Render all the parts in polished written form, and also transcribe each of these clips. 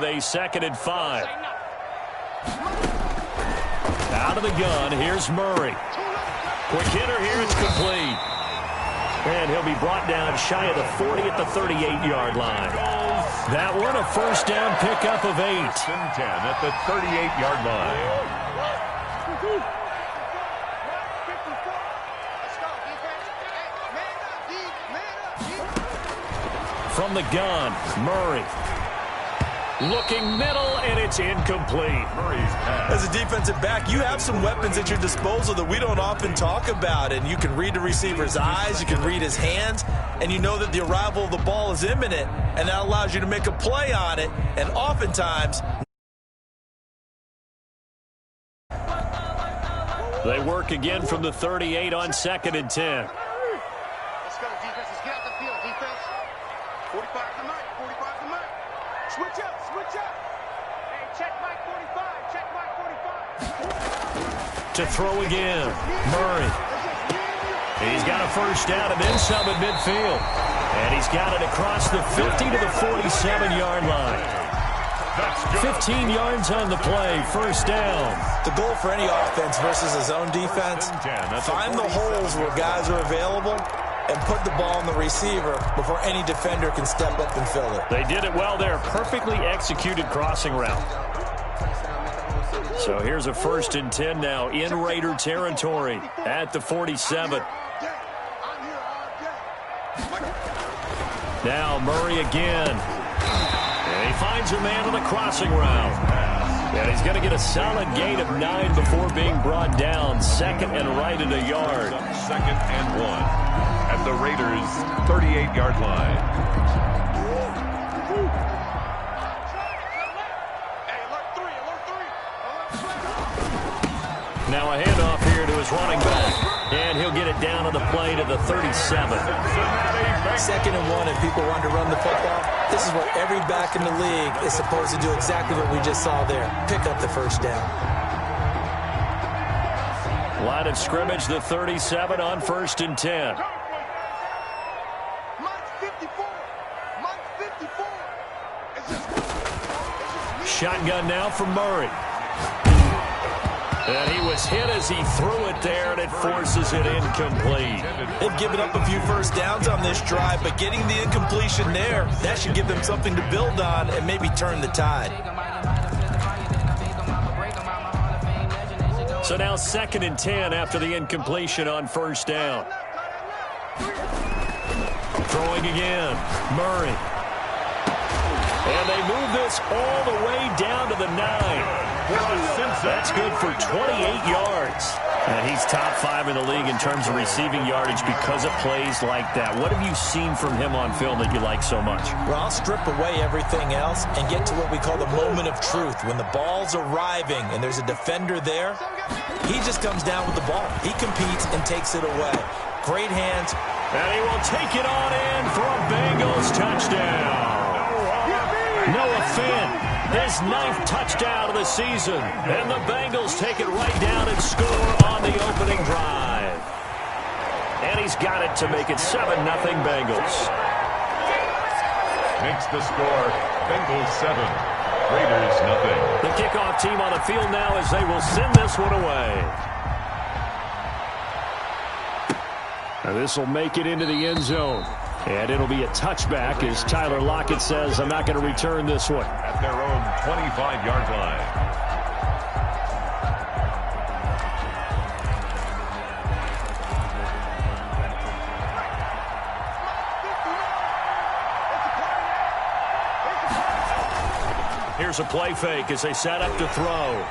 They 2nd and 5. Out of the gun, here's Murray. Quick hitter here, it's complete. And he'll be brought down shy of the 40 at the 38-yard line. That one a first down pickup of 8. 10 at the 38-yard line. From the gun, Murray. Looking middle, and it's incomplete. Murray's pass. As a defensive back, you have some weapons at your disposal that we don't often talk about. And you can read the receiver's eyes, you can read his hands, and you know that the arrival of the ball is imminent, and that allows you to make a play on it. And oftentimes, they work again from the 38 on 2nd and 10. Let's go, defense. Let's get out the field, defense. 45 to Mike, 45 to Mike. Switch up, switch up. Hey, check Mike 45, check Mike 45. To throw again, Murray. He's got a first down and then some at midfield. And he's got it across the 50 to the 47-yard line. 15 yards on the play, first down. the goal for any offense versus a zone defense, find the holes where guys are available and put the ball on the receiver before any defender can step up and fill it. They did it well there. Perfectly executed crossing route. So here's a 1st and 10 now in Raider territory at the 47. Now Murray again. And he finds a man on the crossing route. And he's going to get a solid gain of 9 before being brought down. 2nd and right at a yard. 2nd and 1 at the Raiders' 38-yard line. Now a handoff here to his running back. And he'll get it down on the play to the 37. 2nd and 1 and people want to run the football. This is what every back in the league is supposed to do, exactly what we just saw there. Pick up the first down. Line of scrimmage, the 37 on 1st and 10. Shotgun now from Murray. And he was hit as he threw it there, and it forces it incomplete. They've given up a few first downs on this drive, but getting the incompletion there, that should give them something to build on and maybe turn the tide. So now 2nd and 10 after the incompletion on 1st down. Throwing again, Murray. And they move this all the way down to the 9. That's good for 28 yards. And he's top 5 in the league in terms of receiving yardage because of plays like that. What have you seen from him on film that you like so much? Well, I'll strip away everything else and get to what we call the moment of truth. When the ball's arriving and there's a defender there, he just comes down with the ball. He competes and takes it away. Great hands. And he will take it on in for a Bengals touchdown. Noah Fant, his 9th touchdown of the season. And the Bengals take it right down and score on the opening drive. And he's got it to make it 7-0 Bengals. Makes the score Bengals 7, Raiders 0. The kickoff team on the field now as they will send this one away. Now this will make it into the end zone. And it'll be a touchback as Tyler Lockett says, I'm not going to return this one. At their own 25-yard line. Here's a play fake as they set up to throw.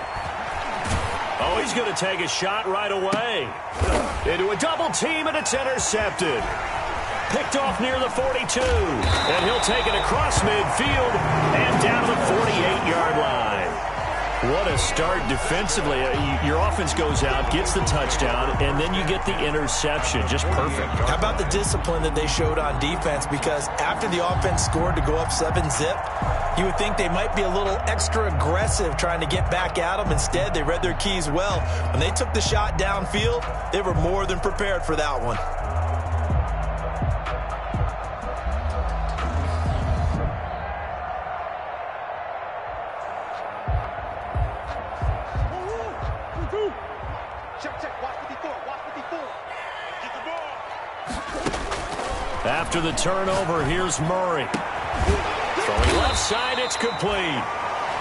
Oh, he's going to take a shot right away. Into a double team, and it's intercepted. Picked off near the 42. And he'll take it across midfield and down to the 48-yard line. What a start defensively. Your offense goes out, gets the touchdown, and then you get the interception. Just perfect. How about the discipline that they showed on defense? Because after the offense scored to go up 7-zip, you would think they might be a little extra aggressive trying to get back at them. Instead, they read their keys well. When they took the shot downfield, they were more than prepared for that one. Check, check. Watch 54. Watch 54. Get the ball. After the turnover, here's Murray. Throwing left side, it's complete.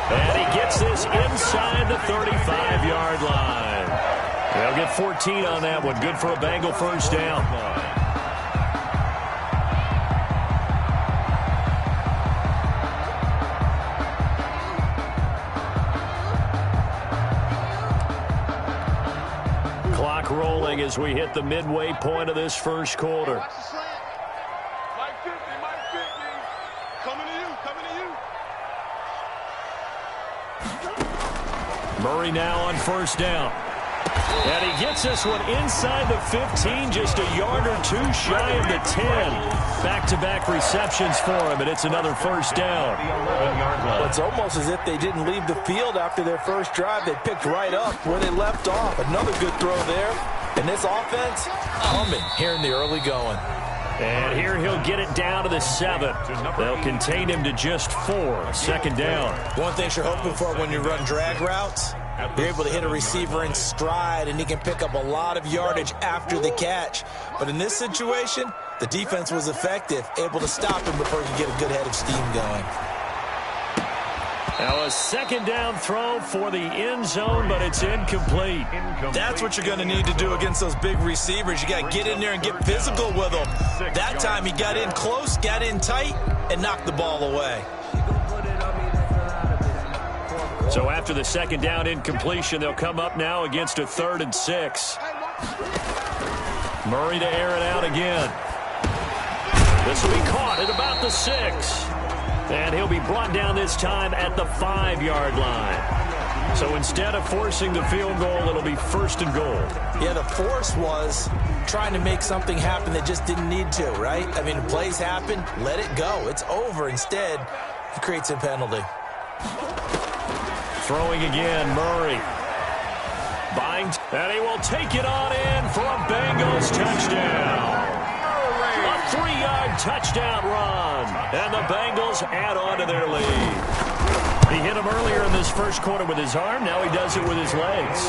And he gets this inside the 35-yard line. They'll get 14 on that one. Good for a Bengal first down. Clock rolling as we hit the midway point of this first quarter. Watch the slant. Mike 50, Mike 50. Coming to you, coming to you. Murray now on first down. And he gets this one inside the 15, just a yard or two shy of the 10. Back-to-back receptions for him, and it's another first down. It's almost as if they didn't leave the field after their first drive. They picked right up where they left off. Another good throw there. And this offense, humming here in the early going. And here he'll get it down to the 7. They'll contain him to just 4. Second down. One thing you're hoping for when you run drag routes, you're able to hit a receiver in stride, and he can pick up a lot of yardage after the catch. But in this situation, the defense was effective, able to stop him before he could get a good head of steam going. Now a second down throw for the end zone, but it's incomplete. That's what you're going to need to do against those big receivers. You got to get in there and get physical with them. That time he got in close, got in tight, and knocked the ball away. So after the second down incompletion, they'll come up now against a 3rd and 6. Murray to air it out again. This will be caught at about the 6. And he'll be brought down this time at the 5-yard line. So instead of forcing the field goal, it'll be 1st and goal. Yeah, the force was trying to make something happen that just didn't need to, right? I mean, plays happen, let it go. It's over. Instead, it creates a penalty. Throwing again, Murray. Binds, and he will take it on in for a Bengals touchdown. A 3-yard touchdown run, and the Bengals add on to their lead. He hit him earlier in this first quarter with his arm. Now he does it with his legs.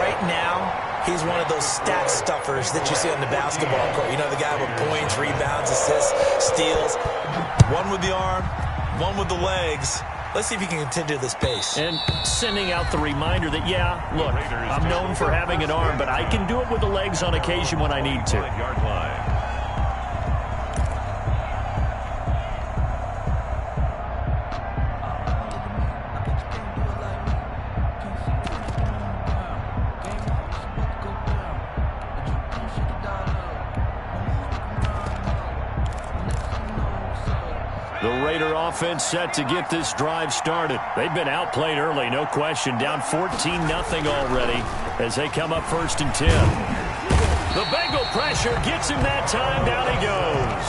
Right now, he's one of those stat stuffers that you see on the basketball court. You know, the guy with points, rebounds, assists, steals. One with the arm, one with the legs. Let's see if he can continue this pace. And sending out the reminder that, yeah, look, I'm known for having an arm, but I can do it with the legs on occasion when I need to. Yard line. The Raider offense set to get this drive started. They've been outplayed early, no question. Down 14-0 already as they come up 1st and 10. The Bengal pressure gets him that time. Down he goes.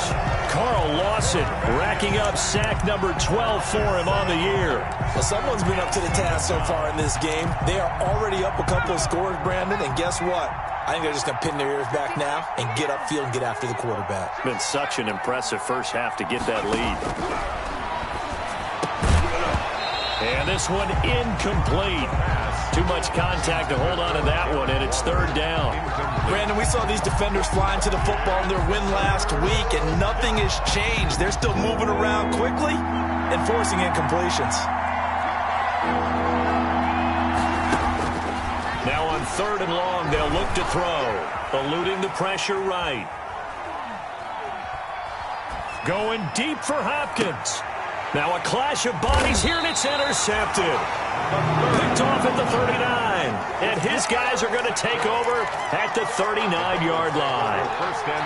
Carl Lawson racking up sack number 12 for him on the year. Well, someone's been up to the task so far in this game. They are already up a couple of scores, Brandon, and guess what? I think they're just going to pin their ears back now and get upfield and get after the quarterback. Been such an impressive first half to get that lead. And this one incomplete. Too much contact to hold on to that one, and it's 3rd down. Brandon, we saw these defenders flying to the football in their win last week, and nothing has changed. They're still moving around quickly and forcing incompletions. Now on 3rd and long, they'll look to throw. Eluding the pressure right. Going deep for Hopkins. Now a clash of bodies here, and it's intercepted. Picked off at the 39. And his guys are going to take over at the 39-yard line.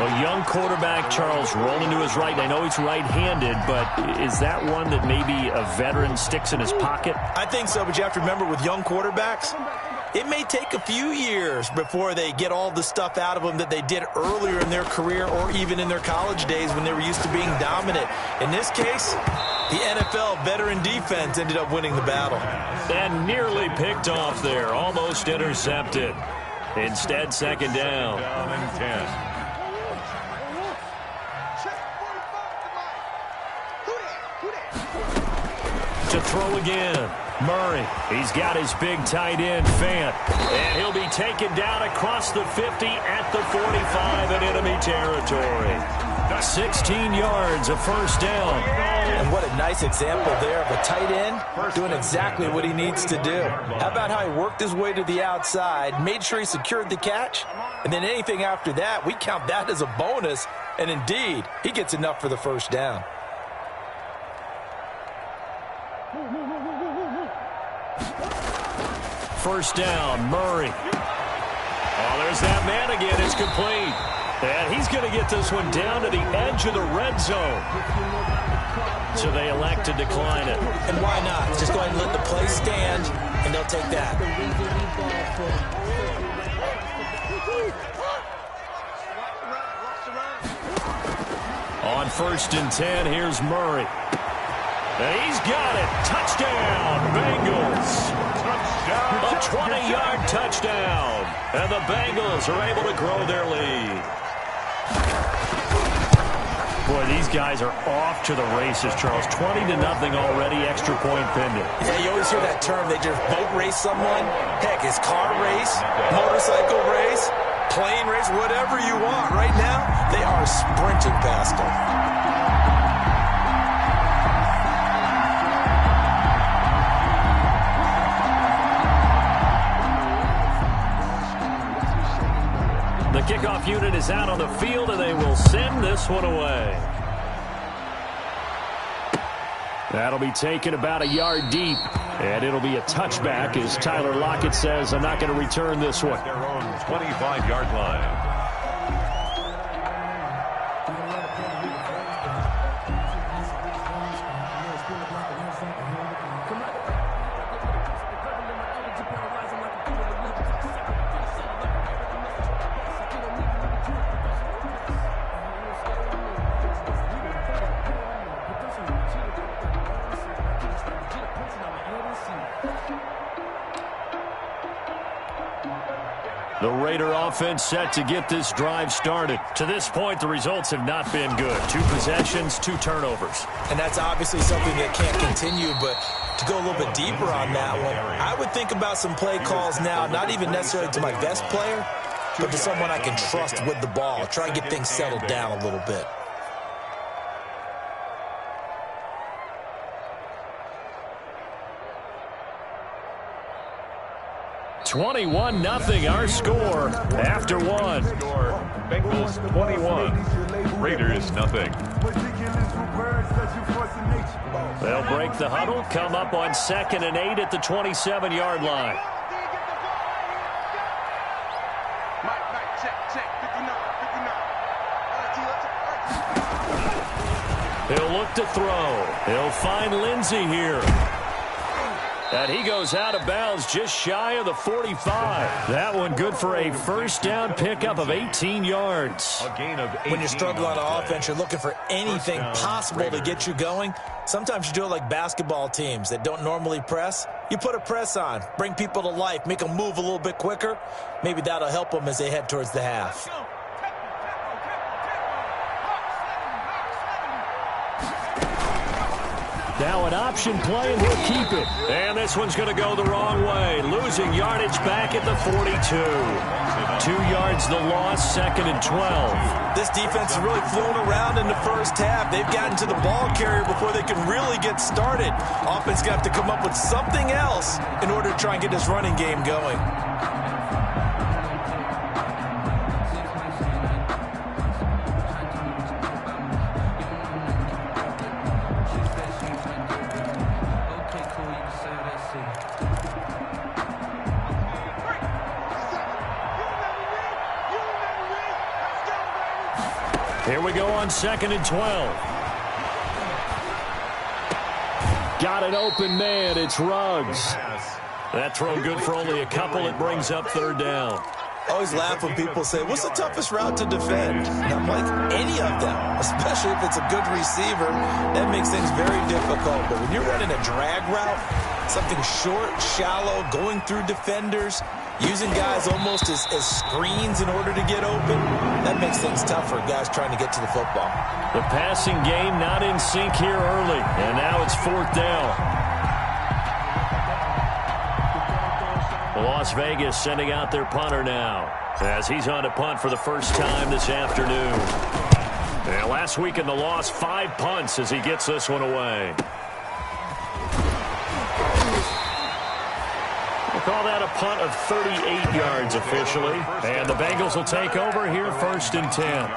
A young quarterback, Charles, rolling to his right. I know he's right-handed, but is that one that maybe a veteran sticks in his pocket? I think so, but you have to remember with young quarterbacks, it may take a few years before they get all the stuff out of them that they did earlier in their career or even in their college days when they were used to being dominant. In this case, the NFL veteran defense ended up winning the battle. And nearly picked off there, almost intercepted. Instead, 2nd down. Down and 10. To throw again. Murray. He's got his big tight end, Fant. And he'll be taken down across the 50 at the 45 in enemy territory. 16 yards, a first down. And what a nice example there of a tight end doing exactly what he needs to do. How about how he worked his way to the outside, made sure he secured the catch, and then anything after that, we count that as a bonus. And indeed, he gets enough for the first down. First down, Murray. Oh, there's that man again. It's complete. And he's going to get this one down to the edge of the red zone. So they elect to decline it. And why not? Just go ahead and let the play stand, and they'll take that. On 1st and 10, here's Murray. And he's got it. Touchdown, Bengals. A 20-yard touchdown. And the Bengals are able to grow their lead. Boy, these guys are off to the races, Charles. 20-0 already, extra point pending. Yeah, you always hear that term. They just boat race someone. Heck, it's car race, motorcycle race, plane race, whatever you want. Right now, they are sprinting past them. The kickoff unit is out on the field, and they will send this one away. That'll be taken about a yard deep, and it'll be a touchback as Tyler Lockett says, I'm not going to return this one. Their own 25-yard line. The Raider offense set to get this drive started. To this point, the results have not been good. 2 possessions, 2 turnovers. And that's obviously something that can't continue, but to go a little bit deeper on that one, I would think about some play calls now, not even necessarily to my best player, but to someone I can trust with the ball. Try and get things settled down a little bit. (21-0) our score after one. Bengals 21, Raiders nothing. They'll break the huddle, come up on 2nd and 8 at the 27-yard line. He'll look to throw. He'll find Lindsey here. And he goes out of bounds just shy of the 45. That one good for a first down pickup of 18 yards. A gain of 18. When you struggle on offense, you're looking for anything possible to get you going. Sometimes you do it like basketball teams that don't normally press. You put a press on, bring people to life, make them move a little bit quicker. Maybe that'll help them as they head towards the half. Now an option play, and he'll keep it. And this one's going to go the wrong way. Losing yardage back at the 42. 2 yards the loss, 2nd and 12. This defense has really flown around in the first half. They've gotten to the ball carrier before they can really get started. Offense got to come up with something else in order to try and get this running game going. Here we go on 2nd and 12. Got an open man. It's Ruggs. That throw good for only a couple. It brings up 3rd down. I always laugh when people say, what's the toughest route to defend? And I'm like, any of them, especially if it's a good receiver. That makes things very difficult. But when you're running a drag route, something short, shallow, going through defenders, using guys almost as screens in order to get open, that makes things tough for guys trying to get to the football. The passing game not in sync here early, and now it's 4th down. Las Vegas sending out their punter now as he's on to punt for the first time this afternoon. And last week in the loss, 5 punts as he gets this one away. We'll call that a punt of 38 yards officially. And the Bengals will take over here 1st and 10.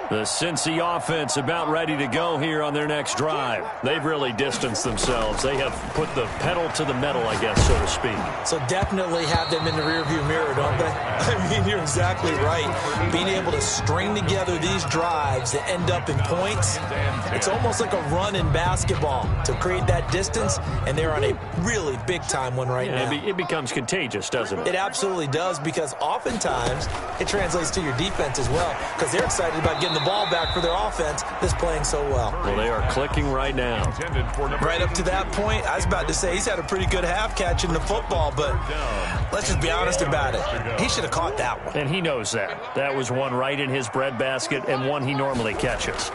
The Cincy offense about ready to go here on their next drive. They've really distanced themselves. They have put the pedal to the metal, I guess, so to speak. So definitely have them in the rearview mirror, don't they? I mean, you're exactly right. Being able to string together these drives that end up in points, it's almost like a run in basketball to create that distance, and they're on a really big-time one right now. It becomes contagious, doesn't it? It absolutely does, because oftentimes it translates to your defense as well, because they're excited about getting the ball back for their offense that's playing so well. Well, they are clicking right now. Right up to that point, I was about to say he's had a pretty good half catching the football, but let's just be honest about it. He should have caught that one. And he knows that. That was one right in his breadbasket and one he normally catches.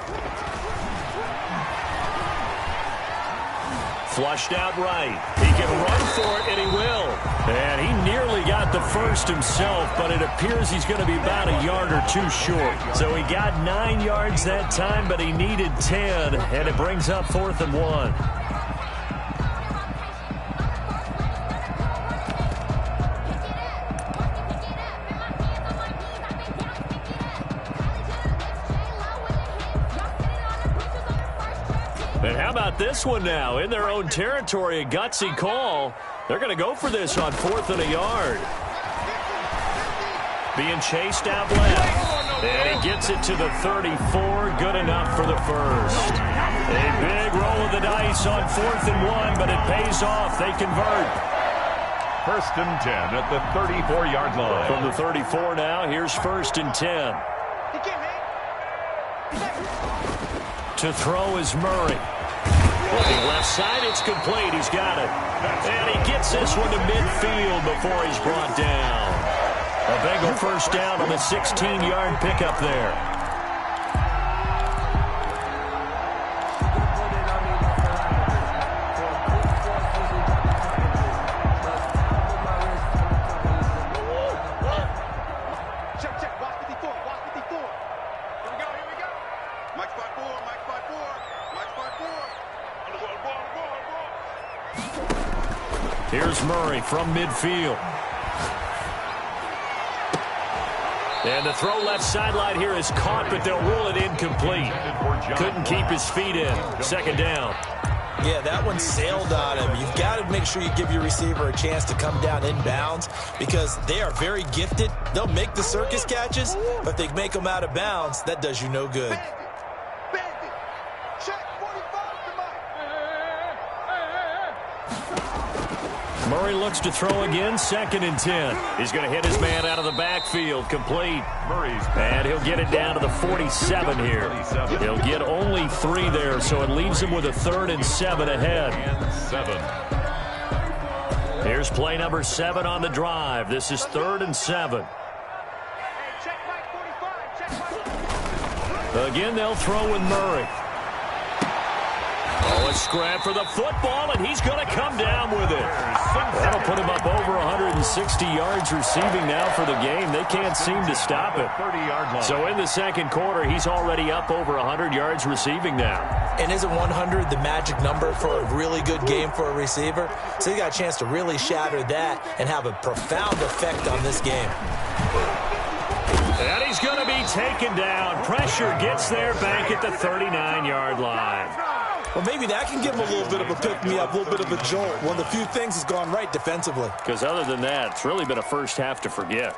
Flushed out right. He can run for it, and he will. And he nearly got the first himself, but it appears he's going to be about a yard or two short. So he got 9 yards that time, but he needed 10, and it brings up 4th and 1. And how about this one now? In their own territory, a gutsy call. They're going to go for this on 4th and a yard. Being chased out left. And he gets it to the 34. Good enough for the first. A big roll of the dice on 4th and 1, but it pays off. They convert. 1st and 10 at the 34-yard line. From the 34 now, here's 1st and 10. To throw is Murray. Looking left side, it's complete. He's got it. And he gets this one to midfield before he's brought down. A Bengal first down on the 16-yard pickup there. Here's Murray from midfield. And the throw left sideline here is caught, but they'll rule it incomplete. Couldn't keep his feet in. 2nd down. Yeah, that one sailed on him. You've got to make sure you give your receiver a chance to come down inbounds because they are very gifted. They'll make the circus catches, but if they make them out of bounds, that does you no good. Murray looks to throw again, 2nd and 10. He's going to hit his man out of the backfield, complete. And he'll get it down to the 47 here. He'll get only 3 there, so it leaves him with a 3rd and 7 ahead. Here's play number 7 on the drive. This is 3rd and 7. Again, they'll throw with Murray. Oh, a scrap for the football, and he's going to come down with it. That'll put him up over 160 yards receiving now for the game. They can't seem to stop it. So in the 2nd quarter, he's already up over 100 yards receiving now. And isn't 100 the magic number for a really good game for a receiver? So he got a chance to really shatter that and have a profound effect on this game. And he's going to be taken down. Pressure gets there back at the 39-yard line. Well, maybe that can give him a little bit of a pick-me-up, a little bit of a jolt. One of the few things has gone right defensively. Because other than that, it's really been a first half to forget.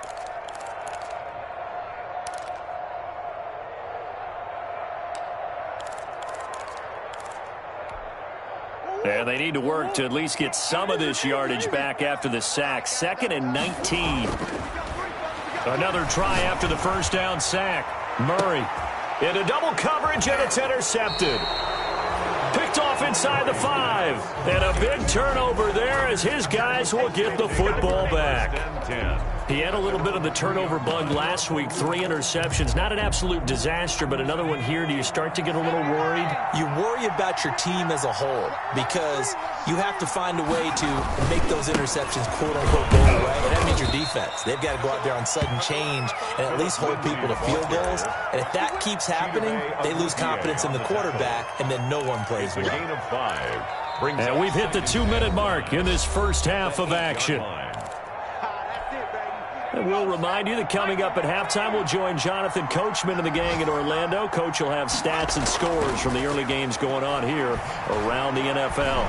And they need to work to at least get some of this yardage back after the sack. 2nd and 19. Another try after the first down sack. Murray into double coverage, and it's intercepted. Picked off inside the 5. And a big turnover there as his guys will get the football back. He had a little bit of the turnover bug last week, 3 interceptions. Not an absolute disaster, but another one here. Do you start to get a little worried? You worry about your team as a whole because you have to find a way to make those interceptions, quote-unquote, go away. And that means your defense. They've got to go out there on sudden change and at least hold people to field goals. And if that keeps happening, they lose confidence in the quarterback, and then no one plays well. It's a gain of 5. And we've hit the 2-minute mark in this first half of action. And we'll remind you that coming up at halftime, we'll join Jonathan Coachman and the gang in Orlando. Coach will have stats and scores from the early games going on here around the NFL.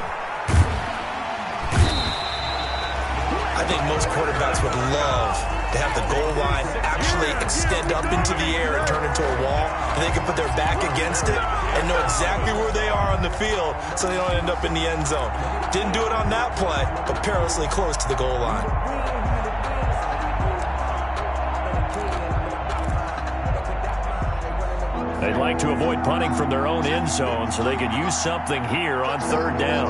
I think most quarterbacks would love to have the goal line actually extend up into the air and turn into a wall. And they can put their back against it and know exactly where they are on the field so they don't end up in the end zone. Didn't do it on that play, but perilously close to the goal line. They'd like to avoid punting from their own end zone so they could use something here on 3rd down.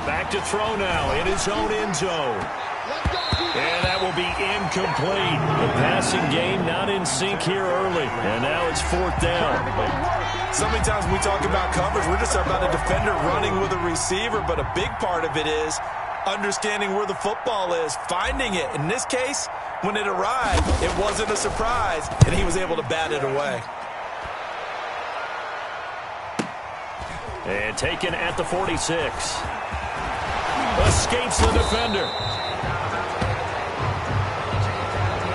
Back to throw now in his own end zone. And that will be incomplete. The passing game not in sync here early. And now it's 4th down. So many times when we talk about coverage, we're just about a defender running with a receiver, but a big part of it is understanding where the football is, finding it. In this case, when it arrived, it wasn't a surprise, and he was able to bat it away. And taken at the 46. Escapes the defender.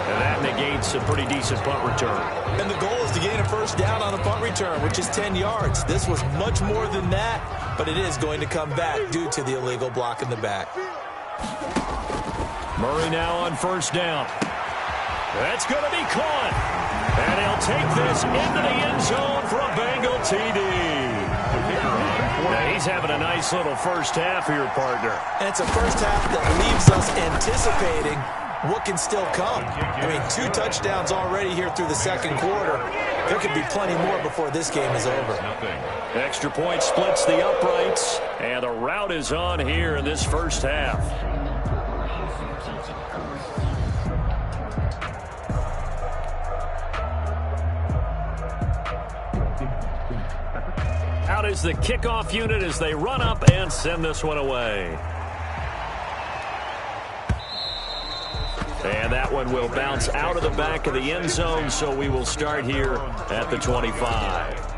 And that negates a pretty decent punt return. And the goal is to gain a 1st down on a punt return, which is 10 yards. This was much more than that, but it is going to come back due to the illegal block in the back. Murray now on 1st down. That's going to be caught. And he'll take this into the end zone for a Bengal TD. Now he's having a nice little first half here, partner. And it's a first half that leaves us anticipating what can still come. I mean, 2 touchdowns already here through the 2nd quarter. There could be plenty more before this game is over. Extra point splits the uprights, and the route is on here in this first half. Out is the kickoff unit as they run up and send this one away. And that one will bounce out of the back of the end zone, so we will start here at the 25.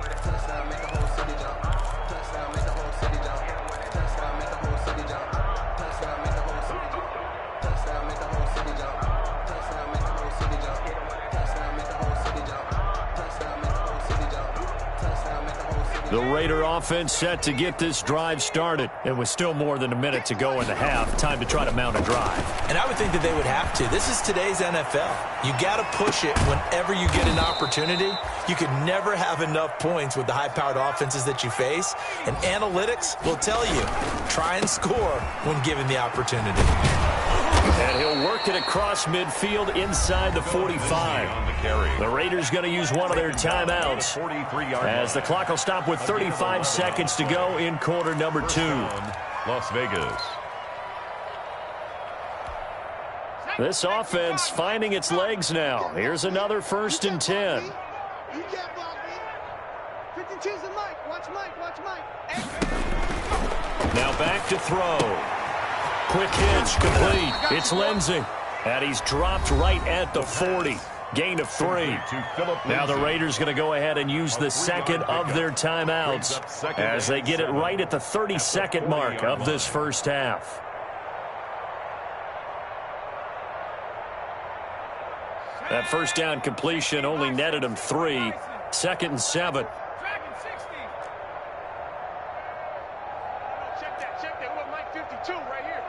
The Raider offense set to get this drive started. It was still more than a minute to go in the half. Time to try to mount a drive. And I would think that they would have to. This is today's NFL. You got to push it whenever you get an opportunity. You can never have enough points with the high-powered offenses that you face. And analytics will tell you, try and score when given the opportunity. And he'll work it across midfield inside the 45. The Raiders going to use one of their timeouts as the clock will stop with 35 seconds to go in quarter number 2. Las Vegas. This offense finding its legs now. Here's another 1st and 10. You can't block me. 52's the Mike. Watch Mike. Watch Mike. Now back to throw. Quick hitch, complete. It's Lindsey. And he's dropped right at the 40. Gain of 3. Now the Raiders going to go ahead and use the 2nd of their timeouts as they get it right at the 30-second mark of this first half. That 1st down completion only netted him 3. 2nd and 7. Check that. What, Mike 52 right here.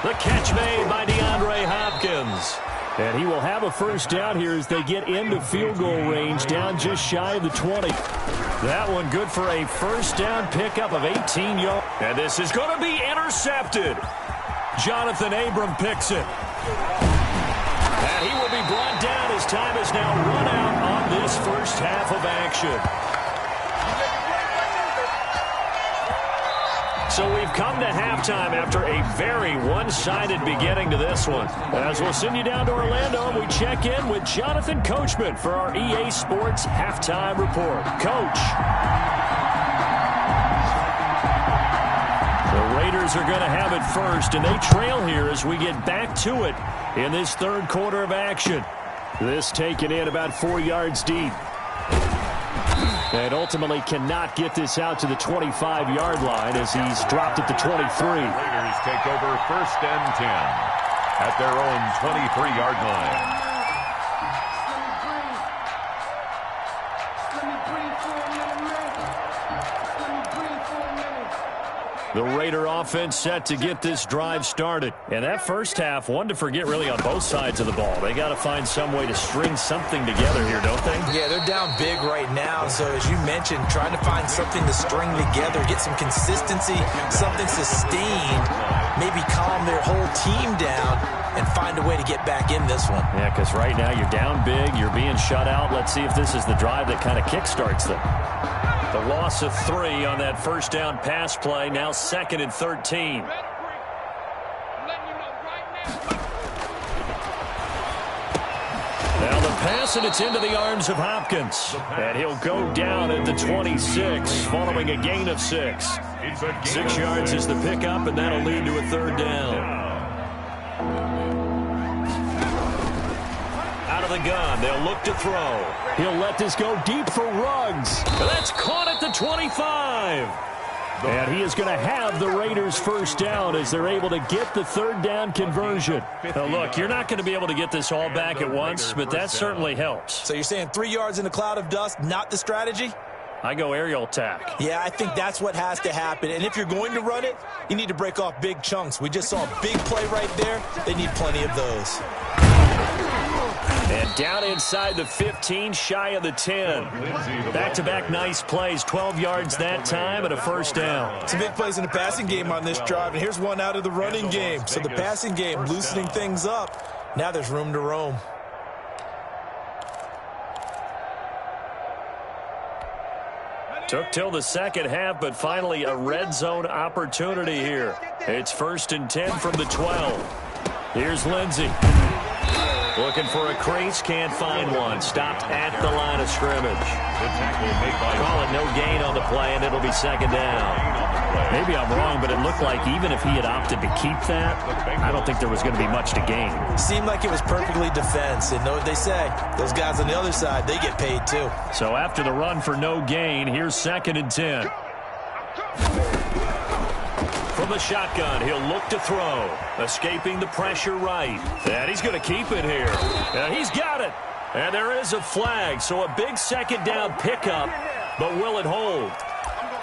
The catch made by DeAndre Hopkins. And he will have a 1st down here as they get into field goal range down just shy of the 20. That one good for a 1st down pickup of 18 yards. And this is going to be intercepted. Jonathan Abram picks it. And he will be brought down as time is now run out on this first half of action. So we've come to halftime after a very one-sided beginning to this one. As we'll send you down to Orlando, and we check in with Jonathan Coachman for our EA Sports Halftime Report. Coach. The Raiders are going to have it first, and they trail here as we get back to it in this third quarter of action. This taken in about 4 yards deep. And ultimately cannot get this out to the 25-yard line as he's dropped at the 23. Raiders take over 1st and 10 at their own 23-yard line. The Raider offense set to get this drive started. And that first half, one to forget really on both sides of the ball. They got to find some way to string something together here, don't they? Yeah, they're down big right now. So as you mentioned, trying to find something to string together, get some consistency, something sustained, maybe calm their whole team down and find a way to get back in this one. Yeah, because right now you're down big, you're being shut out. Let's see if this is the drive that kind of kickstarts them. The loss of 3 on that first down pass play, now 2nd and 13. Now the pass, and it's into the arms of Hopkins. And he'll go down at the 26, following a gain of 6. 6 yards is the pickup, and that'll lead to a 3rd down. Out of the gun, they'll look to throw. He'll let this go deep for Ruggs. That's caught at the 25. And he is going to have the Raiders' first down as they're able to get the 3rd down conversion. Now, look, you're not going to be able to get this all back at once, but that certainly helps. So you're saying 3 yards in a cloud of dust, not the strategy? I go aerial attack. Yeah, I think that's what has to happen. And if you're going to run it, you need to break off big chunks. We just saw a big play right there. They need plenty of those. And down inside the 15, shy of the 10. Back-to-back nice plays, 12 yards that time and a first down. Some big plays in the passing game on this drive, and here's one out of the running game. So the passing game loosening things up. Now there's room to roam. Took till the second half, but finally a red zone opportunity here. It's 1st and 10 from the 12. Here's Lindsey. Looking for a crease, can't find one. Stopped at the line of scrimmage. Call it no gain on the play, and it'll be 2nd down. Maybe I'm wrong, but it looked like even if he had opted to keep that, I don't think there was going to be much to gain. Seemed like it was perfectly defense, and know what they say. Those guys on the other side, they get paid too. So after the run for no gain, here's 2nd and 10. From the shotgun, he'll look to throw. Escaping the pressure right. And he's going to keep it here. And he's got it. And there is a flag. So a big 2nd down pickup. But will it hold?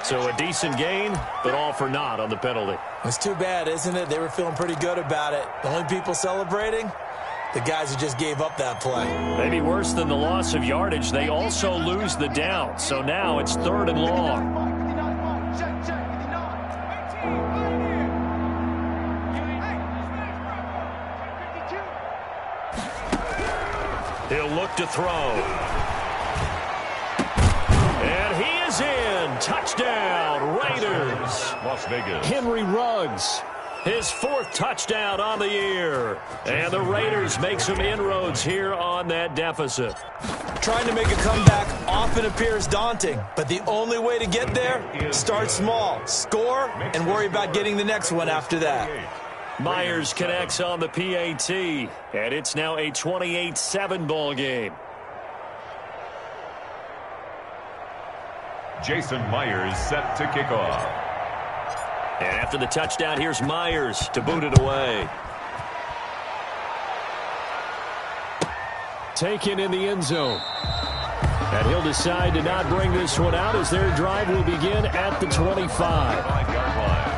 So a decent gain, but all for naught on the penalty. It's too bad, isn't it? They were feeling pretty good about it. The only people celebrating, the guys who just gave up that play. Maybe worse than the loss of yardage, they also lose the down. So now it's 3rd and long. He'll look to throw. And he is in. Touchdown, Raiders. Las Vegas. Henry Ruggs, his 4th touchdown on the year. And the Raiders make some inroads here on that deficit. Trying to make a comeback often appears daunting, but the only way to get there, start small, score, and worry about getting the next one after that. Myers connects on the PAT, and it's now a 28-7 ball game. Jason Myers set to kick off. And after the touchdown, here's Myers to boot it away. Taken in the end zone. And he'll decide to not bring this one out as their drive will begin at the 25. 5-yard line.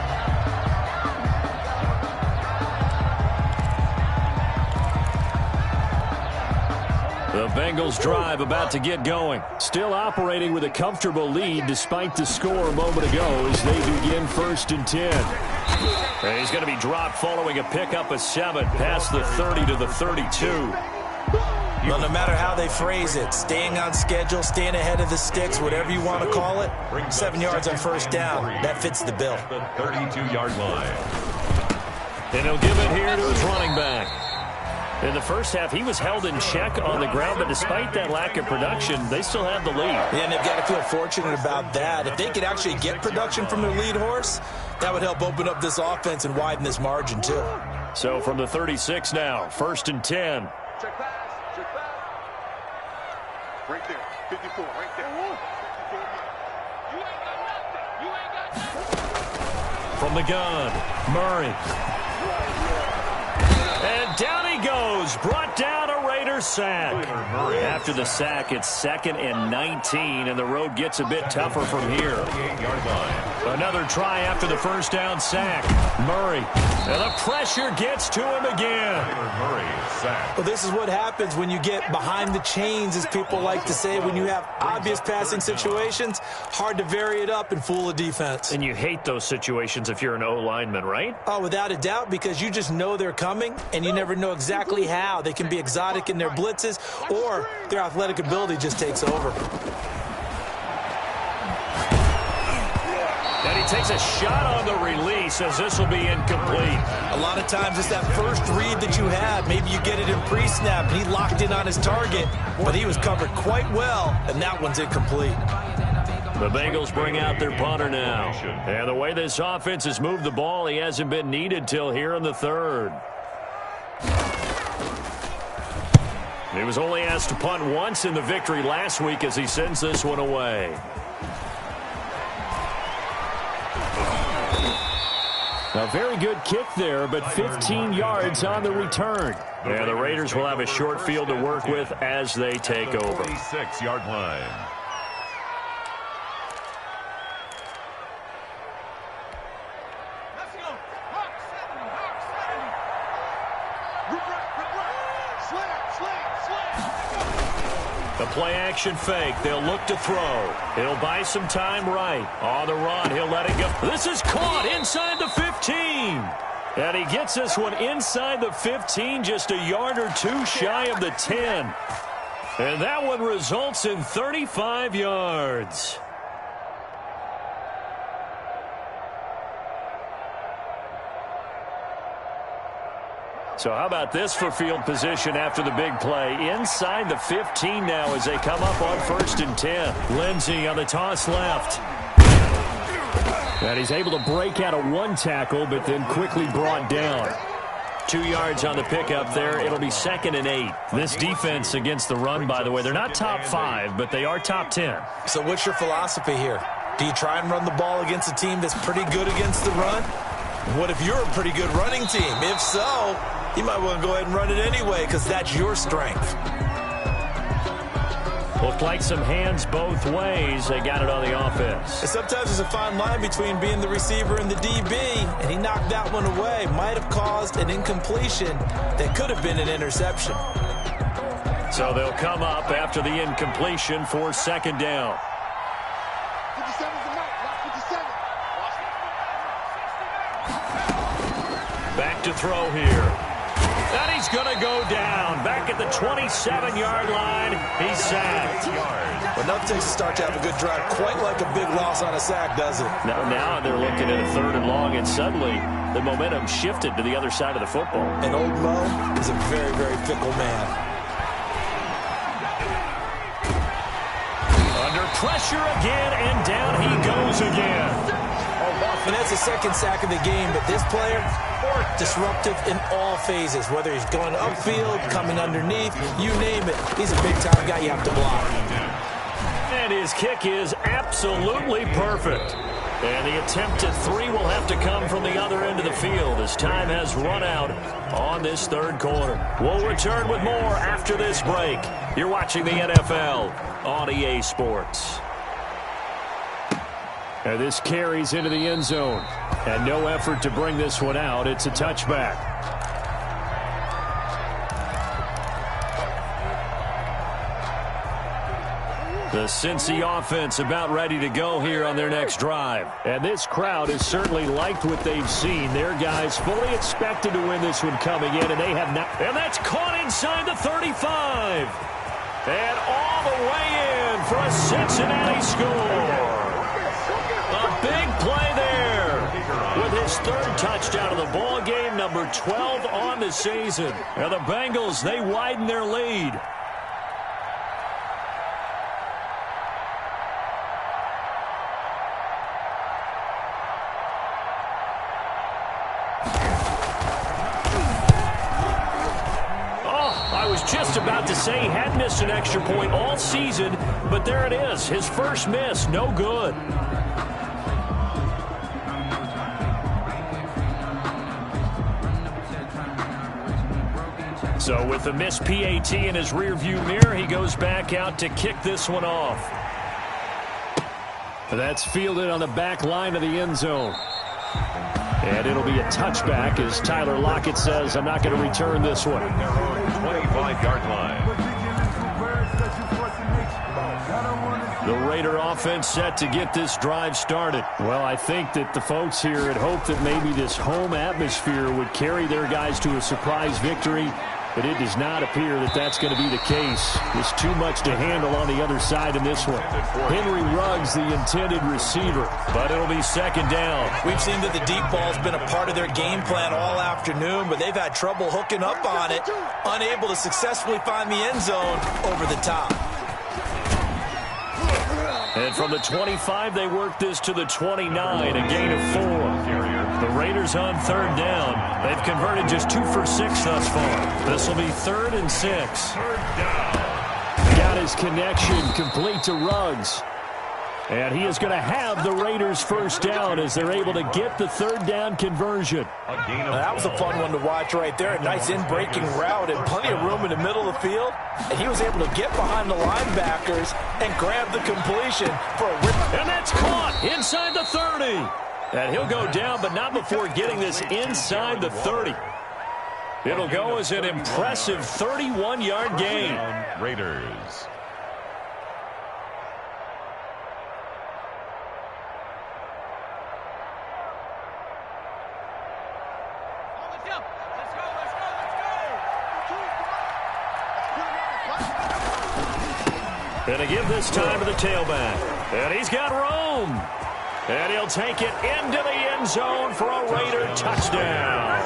The Bengals drive about to get going. Still operating with a comfortable lead despite the score a moment ago as they begin 1st and 10. And he's going to be dropped following a pickup of 7 past the 30 to the 32. Well, no matter how they phrase it, staying on schedule, staying ahead of the sticks, whatever you want to call it, 7 yards on first down, that fits the bill. The 32-yard line. And he'll give it here to his running back. In the first half, he was held in check on the ground, but despite that lack of production, they still have the lead. Yeah, and they've got to feel fortunate about that. If they could actually get production from their lead horse, that would help open up this offense and widen this margin, too. So from the 36 now, 1st and 10. Check pass. Check pass. Right there. 54. Right there. 54. You ain't got nothing. You ain't got nothing. From the gun, Murray. And down he goes, brought down a Raiders sack. After the sack, it's 2nd and 19, and the road gets a bit tougher from here. Another try after the first down sack. Murray, and the pressure gets to him again. Well, this is what happens when you get behind the chains, as people like to say. When you have obvious passing situations, hard to vary it up and fool a defense. And you hate those situations if you're an O-lineman, right? Oh, without a doubt, because you just know they're coming, and you never know exactly how. They can be exotic in their blitzes, or their athletic ability just takes over. And he takes a shot on the release, as this will be incomplete. A lot of times it's that first read that you have. Maybe you get it in pre-snap, and he locked in on his target, but he was covered quite well, and that one's incomplete. The Bengals bring out their punter now. And the way this offense has moved the ball, he hasn't been needed till here in the 3rd. He was only asked to punt once in the victory last week as he sends this one away. A very good kick there, but 15 yards on the return. And the Raiders will have a short field to work with as they take over. 46-yard line. The play-action fake. They'll look to throw. He'll buy some time right. On the run, he'll let it go. This is caught inside the 15. And he gets this one inside the 15, just a yard or two shy of the 10. And that one results in 35 yards. So how about this for field position after the big play? Inside the 15 now as they come up on 1st and 10. Lindsey on the toss left. And he's able to break out of one tackle, but then quickly brought down. 2 yards on the pickup there. It'll be 2nd and 8. This defense against the run, by the way, they're not top 5, but they are top 10. So what's your philosophy here? Do you try and run the ball against a team that's pretty good against the run? What if you're a pretty good running team? If so, you might want to go ahead and run it anyway, because that's your strength. Looked like some hands both ways. They got it on the offense. And sometimes there's a fine line between being the receiver and the DB, and he knocked that one away. Might have caused an incompletion that could have been an interception. So they'll come up after the incompletion for 2nd down. 57's the mark. Watch 57. Back to throw here. And he's going to go down. Back at the 27-yard line. He's sacked. Well, nothing takes a start to have a good drive. Quite like a big loss on a sack, does it? Now they're looking at a 3rd and long, and suddenly the momentum shifted to the other side of the football. And old Mo is a very, very fickle man. Under pressure again, and down he goes again. And that's the 2nd sack of the game, but this player, disruptive in all phases, whether he's going upfield, coming underneath, you name it. He's a big-time guy you have to block. And his kick is absolutely perfect. And the attempt at 3 will have to come from the other end of the field as time has run out on this 3rd quarter. We'll return with more after this break. You're watching the NFL on EA Sports. And this carries into the end zone. And no effort to bring this one out. It's a touchback. The Cincy offense about ready to go here on their next drive. And this crowd has certainly liked what they've seen. Their guys fully expected to win this one coming in, and they have not. And that's caught inside the 35. And all the way in for a Cincinnati score. A big play there. With his third touchdown of the ball game, number 12 on the season. And the Bengals, they widen their lead. Just about to say he had missed an extra point all season, but there it is. His first miss, no good. So with the missed PAT in his rearview mirror, he goes back out to kick this one off. That's fielded on the back line of the end zone. And it'll be a touchback as Tyler Lockett says, I'm not going to return this one. Their own 25-yard line. The Raider offense set to get this drive started. Well, I think that the folks here had hoped that maybe this home atmosphere would carry their guys to a surprise victory. But it does not appear that that's going to be the case. There's too much to handle on the other side in this one. Henry Ruggs, the intended receiver, but it'll be second down. We've seen that the deep ball's been a part of their game plan all afternoon, but they've had trouble hooking up on it, unable to successfully find the end zone over the top. And from the 25, they work this to the 29, a gain of 4. The Raiders on third down. They've converted just 2 for 6 thus far. This will be 3rd and 6. Third down. Got his connection complete to Ruggs. And he is going to have the Raiders first down as they're able to get the third down conversion. That was a fun one to watch right there. A nice in-breaking route and plenty of room in the middle of the field. And he was able to get behind the linebackers and grab the completion for a rip. And that's caught inside the 30. And he'll go down, but not before getting this inside the 30. It'll go as an impressive 31-yard gain. Raiders. And to give this time to the tailback. And he's got room. And he'll take it into the end zone for a Raider touchdown.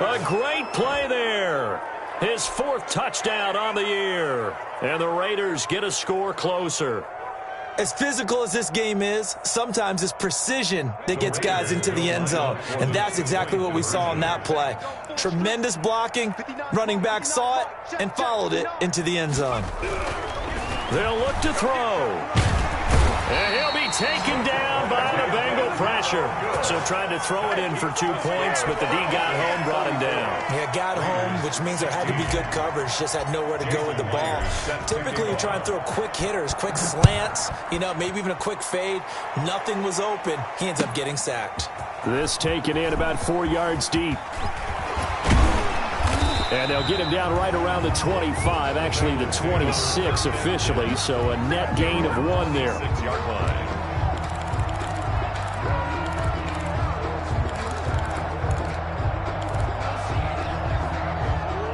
A great play there. His 4th touchdown on the year. And the Raiders get a score closer. As physical as this game is, sometimes it's precision that gets guys into the end zone. And that's exactly what we saw on that play. Tremendous blocking. Running back saw it and followed it into the end zone. They'll look to throw. And he'll be taken down by the Bengal pressure. So trying to throw it in for 2 points, but the D got home, brought him down. Yeah, got home, which means there had to be good coverage. Just had nowhere to go with the ball. Typically, you try and throw quick hitters, quick slants, maybe even a quick fade. Nothing was open. He ends up getting sacked. This taken in about 4 yards deep. And they'll get him down right around the 25, actually the 26 officially, so a net gain of 1 there. 6-yard line.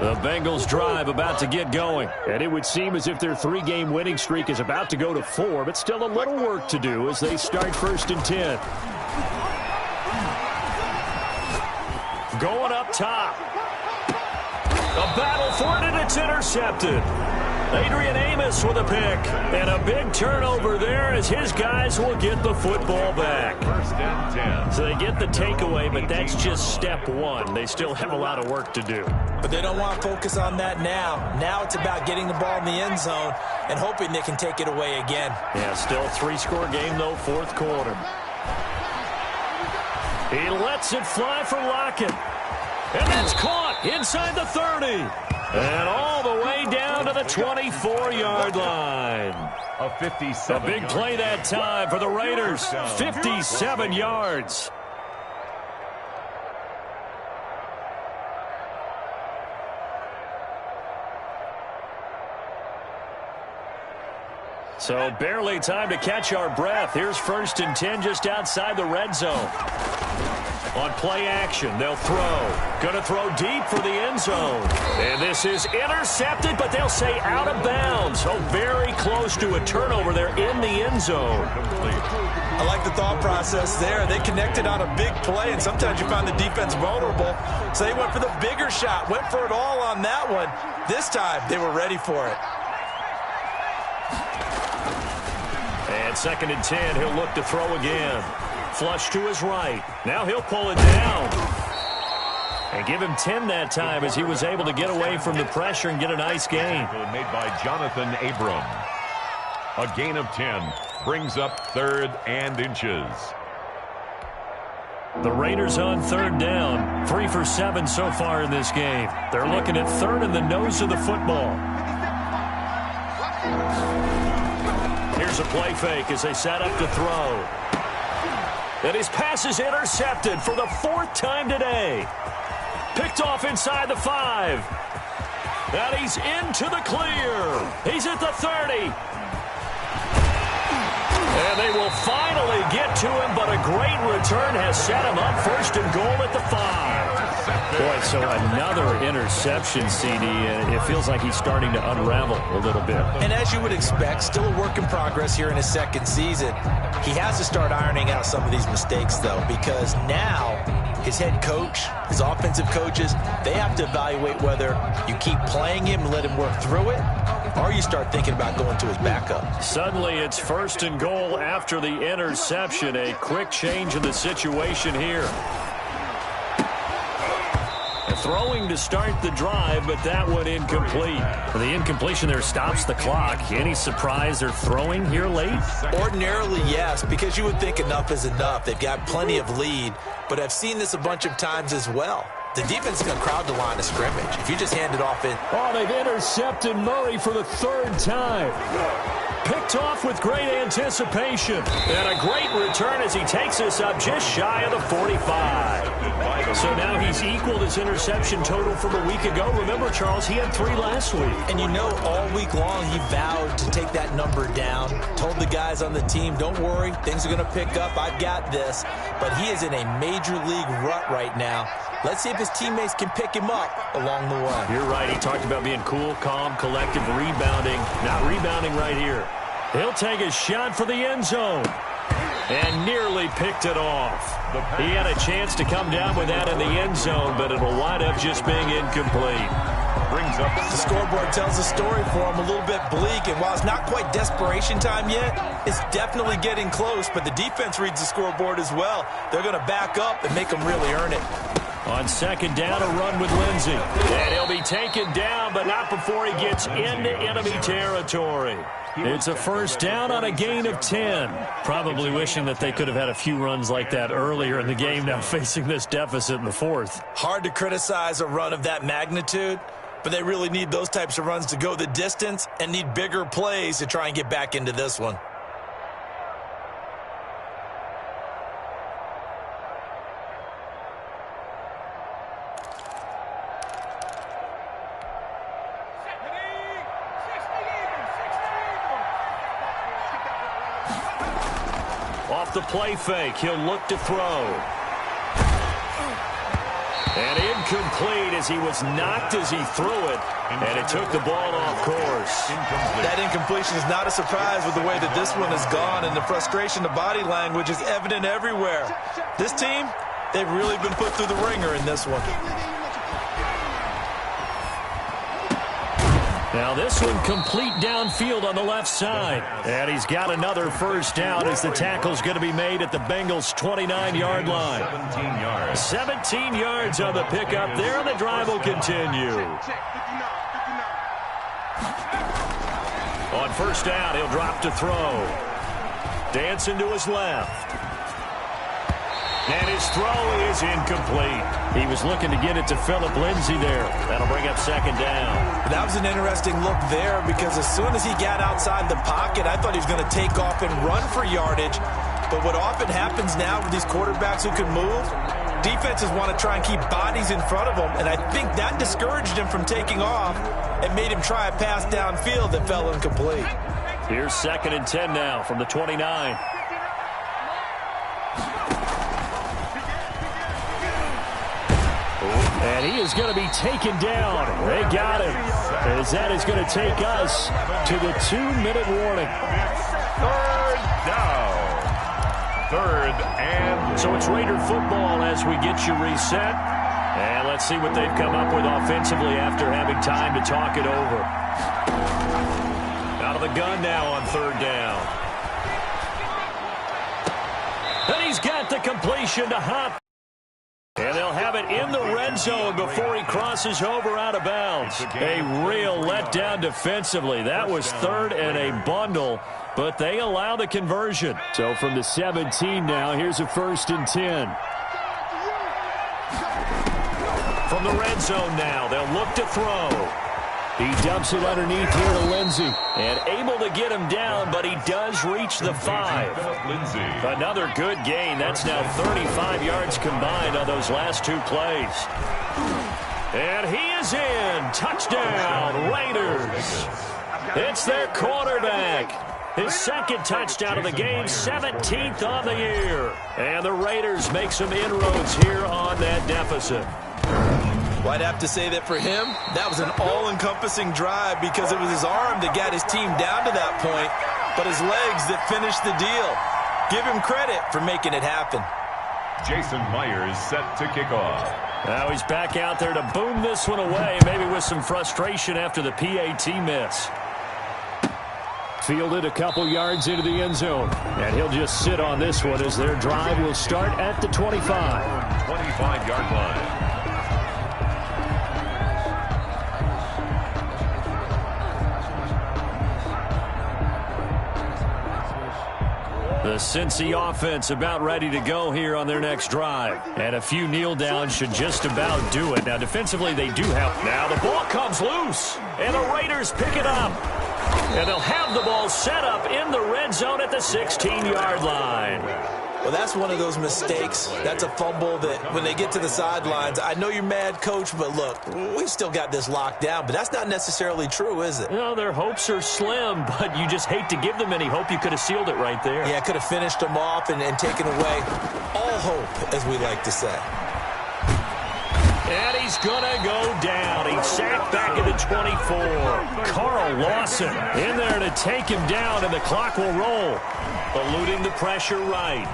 The Bengals drive about to get going. And it would seem as if their 3-game winning streak is about to go to 4, but still a little work to do as they start 1st and 10. Going up top. A battle for it, and it's intercepted. Adrian Amos with a pick. And a big turnover there as his guys will get the football back. 1st and 10. So they get the takeaway, but that's just step 1. They still have a lot of work to do. But they don't want to focus on that now. Now it's about getting the ball in the end zone and hoping they can take it away again. Yeah, still 3-score game, though, 4th quarter. He lets it fly for Lockett. And that's caught inside the 30. And all the way down to the 24-yard line. A 57. A big play that time for the Raiders. 57 yards. So barely time to catch our breath. Here's 1st and 10 just outside the red zone. On play action, they'll throw. Going to throw deep for the end zone. And this is intercepted, but they'll say out of bounds. So very close to a turnover there in the end zone. I like the thought process there. They connected on a big play, and sometimes you find the defense vulnerable. So they went for the bigger shot, went for it all on that one. This time, they were ready for it. And 2nd and 10, he'll look to throw again. Flush to his right. Now he'll pull it down. And give him 10 that time as he was able to get away from the pressure and get a nice gain. Made by Jonathan Abram. A gain of 10 brings up 3rd and inches. The Raiders on 3rd down. 3 for 7 so far in this game. They're looking at 3rd in the nose of the football. Here's a play fake as they set up to throw. And his pass is intercepted for the 4th time today. Picked off inside the 5. And he's into the clear. He's at the 30. And they will finally get to him, but a great return has set him up 1st and goal at the 5. Boy, so another interception, CD, and it feels like he's starting to unravel a little bit. And as you would expect, still a work in progress here in his 2nd season. He has to start ironing out some of these mistakes, though, because now his head coach, his offensive coaches, they have to evaluate whether you keep playing him and let him work through it, or you start thinking about going to his backup. Suddenly, it's 1st and goal after the interception. A quick change in the situation here. Throwing to start the drive, but that one incomplete. The incompletion there stops the clock. Any surprise they're throwing here late? Ordinarily, yes, because you would think enough is enough. They've got plenty of lead, but I've seen this a bunch of times as well. The defense is going to crowd the line of scrimmage. If you just hand it off in. Oh, they've intercepted Murray for the 3rd time. Picked off with great anticipation. And a great return as he takes us up just shy of the 45. So now he's equaled his interception total from a week ago. Remember, Charles, he had 3 last week. And you know, all week long he vowed to take that number down. Told the guys on the team, don't worry, things are going to pick up. I've got this. But he is in a major league rut right now. Let's see if his teammates can pick him up along the way. You're right. He talked about being cool, calm, collective, rebounding. Not rebounding right here. He'll take a shot for the end zone. And nearly picked it off. He had a chance to come down with that in the end zone, but it'll wind up just being incomplete. Brings up the scoreboard tells a story for him, a little bit bleak, and while it's not quite desperation time yet, it's definitely getting close, but the defense reads the scoreboard as well. They're going to back up and make them really earn it. On 2nd down, a run with Lindsey. And he'll be taken down, but not before he gets into enemy territory. It's a 1st down on a gain of 10. Probably wishing that they could have had a few runs like that earlier in the game, now facing this deficit in the 4th. Hard to criticize a run of that magnitude, but they really need those types of runs to go the distance and need bigger plays to try and get back into this one. Off the play fake, he'll look to throw. And incomplete as he was knocked as he threw it, and it took the ball off course. That incompletion is not a surprise with the way that this one has gone, and the frustration, the body language is evident everywhere. This team, they've really been put through the ringer in this one. Now this one complete downfield on the left side. And he's got another 1st down as the tackle's going to be made at the Bengals' 29-yard line. 17 yards. 17 yards on the pickup there, and the drive will continue. On 1st down, he'll drop to throw. Dancing to his left. And his throw is incomplete. He was looking to get it to Phillip Lindsay there. That'll bring up 2nd down. That was an interesting look there because as soon as he got outside the pocket, I thought he was going to take off and run for yardage. But what often happens now with these quarterbacks who can move, defenses want to try and keep bodies in front of them, and I think that discouraged him from taking off and made him try a pass downfield that fell incomplete. Here's 2nd and 10 now from the 29. And he is going to be taken down. They got him. As that is going to take us to the 2-minute warning. 3rd down. 3rd and... So it's Raider football as we get you reset. And let's see what they've come up with offensively after having time to talk it over. Out of the gun now on 3rd down. And he's got the completion to Hop. And they'll have it in the red zone before he crosses over out of bounds. A real letdown defensively. That was 3rd and a bundle, but they allow the conversion. So from the 17 now, here's a 1st and 10. From the red zone now, they'll look to throw. He dumps it underneath here to Lindsey. And able to get him down, but he does reach the 5. Another good gain. That's now 35 yards combined on those last 2 plays. And he is in. Touchdown, Raiders. It's their quarterback. His 2nd touchdown of the game, 17th on the year. And the Raiders make some inroads here on that deficit. Well, I'd have to say that for him, that was an all-encompassing drive because it was his arm that got his team down to that point, but his legs that finished the deal. Give him credit for making it happen. Jason Myers set to kick off. Now he's back out there to boom this one away, maybe with some frustration after the PAT miss. Fielded a couple yards into the end zone, and he'll just sit on this one as their drive will start at the 25. 25-yard line. The Cincy offense about ready to go here on their next drive. And a few kneel downs should just about do it. Now, defensively, they do have. Now, the ball comes loose, and the Raiders pick it up. And they'll have the ball set up in the red zone at the 16-yard line. Well, that's one of those mistakes. That's a fumble that when they get to the sidelines, I know you're mad, Coach, but look, we still got this locked down. But that's not necessarily true, is it? No, their hopes are slim, but you just hate to give them any hope. You could have sealed it right there. Yeah, could have finished them off and taken away all hope, as we like to say. And he's going to go down. He's sacked back at the 24. Carl Lawson in there to take him down, and the clock will roll. Eluding the pressure right.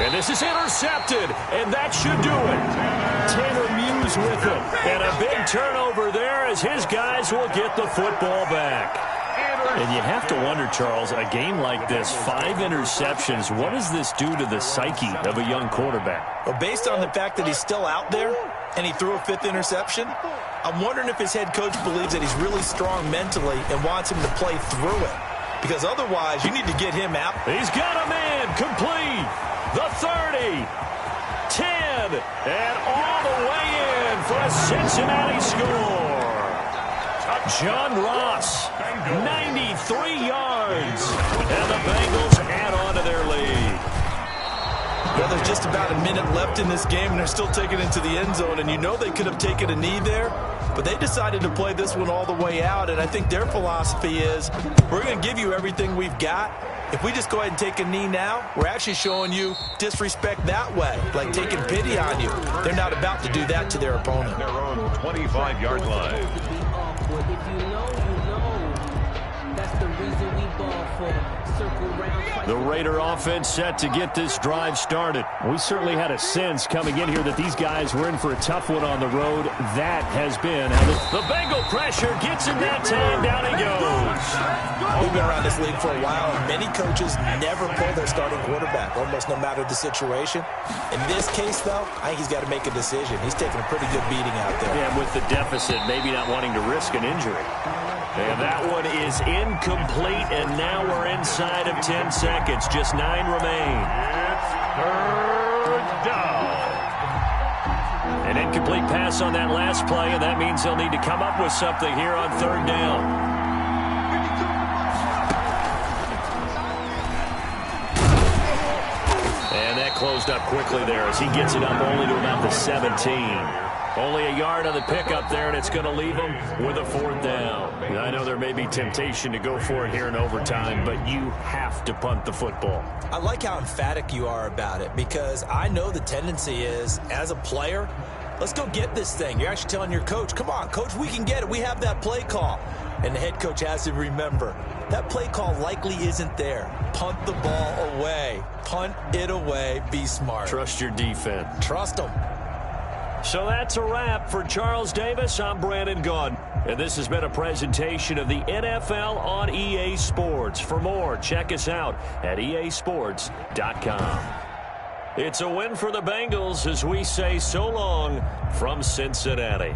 And this is intercepted, and that should do it. Taylor Muse with it. And a big turnover there as his guys will get the football back. And you have to wonder, Charles, a game like this, 5 interceptions, what does this do to the psyche of a young quarterback? Well, based on the fact that he's still out there and he threw a 5th interception, I'm wondering if his head coach believes that he's really strong mentally and wants him to play through it. Because otherwise, you need to get him out. He's got him in, complete. The 30, 10, and all the way in for a Cincinnati score. John Ross, 93 yards, and the Bengals add on to their lead. Well, there's just about a minute left in this game, and they're still taking it to the end zone, and you know they could have taken a knee there, but they decided to play this one all the way out, and I think their philosophy is, we're going to give you everything we've got. If we just go ahead and take a knee now, we're actually showing you disrespect that way, like taking pity on you. They're not about to do that to their opponent. Their own 25-yard line. If you know, that's the reason we ball for. The Raider offense set to get this drive started. We certainly had a sense coming in here that these guys were in for a tough one on the road. That has been how the Bengal pressure gets him that time. Down he goes. We've been around this league for a while, and many coaches never pull their starting quarterback, almost no matter the situation. In this case, though, I think he's got to make a decision. He's taking a pretty good beating out there. Yeah, with the deficit, maybe not wanting to risk an injury. And that one is incomplete, and now we're inside of 10 seconds. Just 9 remain. It's 3rd down. An incomplete pass on that last play, and that means they'll need to come up with something here on 3rd down. And that closed up quickly there as he gets it up only to about the 17. Only a yard on the pickup there, and it's going to leave them with a 4th down. I know there may be temptation to go for it here in overtime, but you have to punt the football. I like how emphatic you are about it, because I know the tendency is, as a player, let's go get this thing. You're actually telling your coach, come on, coach, we can get it. We have that play call. And the head coach has to remember, that play call likely isn't there. Punt the ball away. Punt it away. Be smart. Trust your defense. Trust them. So that's a wrap for Charles Davis. I'm Brandon Gaudin. And this has been a presentation of the NFL on EA Sports. For more, check us out at easports.com. It's a win for the Bengals as we say so long from Cincinnati.